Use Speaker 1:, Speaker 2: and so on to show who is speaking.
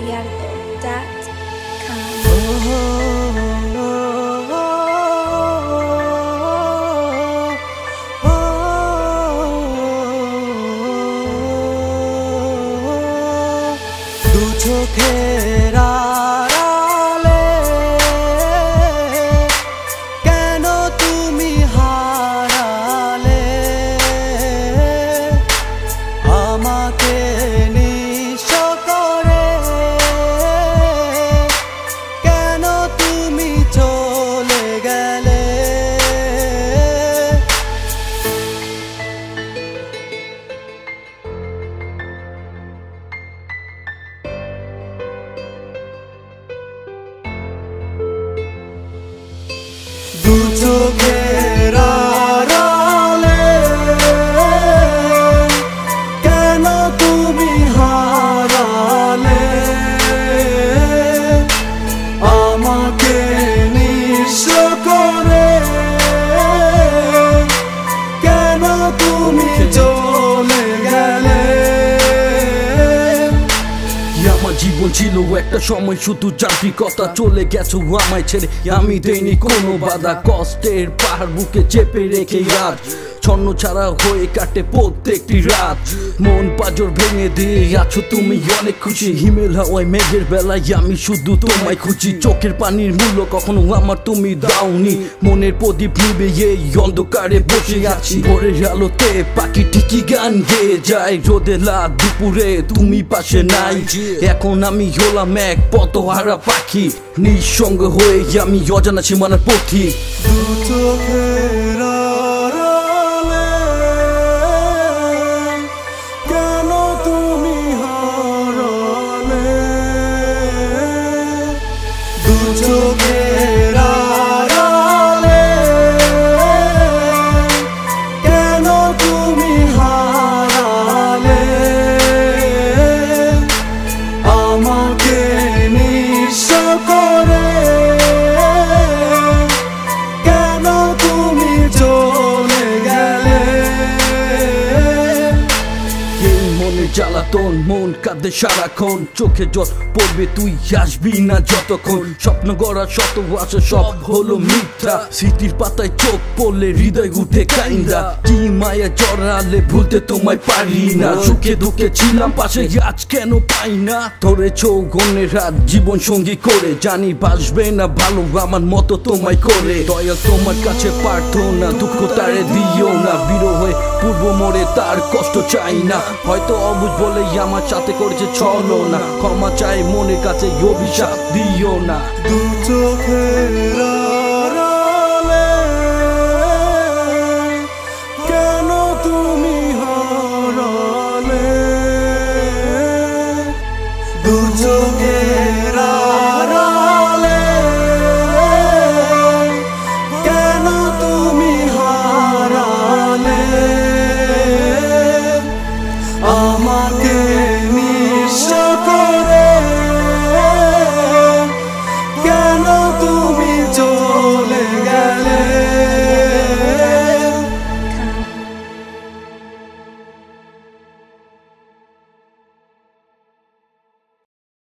Speaker 1: দু চোখের আড়ালে কেন তুমি হারালে আমাকে নিঃস্ব করে, কেন তুমি চলে গেলে। দু চোখের আড়ালে কেন তুমি হারালে আমাকে নিঃস্ব করে, কেন তুমি চলে গেলে।
Speaker 2: আমার জীবন ছিল একটা সময় শুধু যান্ত্রিকতা, চলে গেছো আমায় ছেড়ে, আমি দেইনি কোনো বাধা। কষ্টের পাহাড় বুকে চেপে রেখে আজ ছন্ন ছাড়া হয়ে কাটে প্রত্যেকটি রাত। মন পাজর ভেঙে দিয়ে আছো তুমি অনেক খুশি, হিমেল হাওয়ায় মেঘের বেলায় আমি শুধু তোমায় খুঁজি। চোখের পানির মূল্য কখনো আমার তুমি দাওনি, মনের প্রদীপ নিবে এই অন্ধকারে বসে আছি। ভোরের আলোতে পাখি ঠিকই গান গেয়ে যায়, রোদে লাগ দুপুরে তুমি পাশে নাই। এখন আমি হলাম এক পথহারা পাখি, নিঃসঙ্গ হয়ে আমি অজানা সীমানার পথিক।
Speaker 1: দু চোখের আড়ালে কেন তুমি হারালে, দু চোখের আড়ালে কেন তুমি হারালে আমাকে নিঃস্ব করে, কেন তুমি চলে গেলে।
Speaker 2: এই মনে জ্বালাতন, মন কাঁদে সারাক্ষণ, চোখে জল পড়বে তুই আসবি না যতক্ষণ। স্বপ্ন গড়া শত আশা সব হলো মিথ্যা, স্মৃতির পাতায় চোখ পড়লে হৃদয় উঠে কাইন্দা। কি মায়া জড়ালে ভুলতে তোমায় পারি না, সুখে দুঃখে ছিলাম পাশে আজ কেন পাই না। ধরেছো গনের হাত জীবন সঙ্গী করে, জানি বাসবে না ভালো আমার মতো তোমায় করে। দয়া তোমার কাছে প্রার্থনা, দুঃখ তারে দিও না, বিরহ হয়ে পূর্ব মোড়ে তার কষ্ট চাই না। হয়তো অবুঝ বলে আমার সাথে করেছে ছলো না, ক্ষমা চাই মনের কাছে অভিশাপ দিও না।
Speaker 1: দু চোখের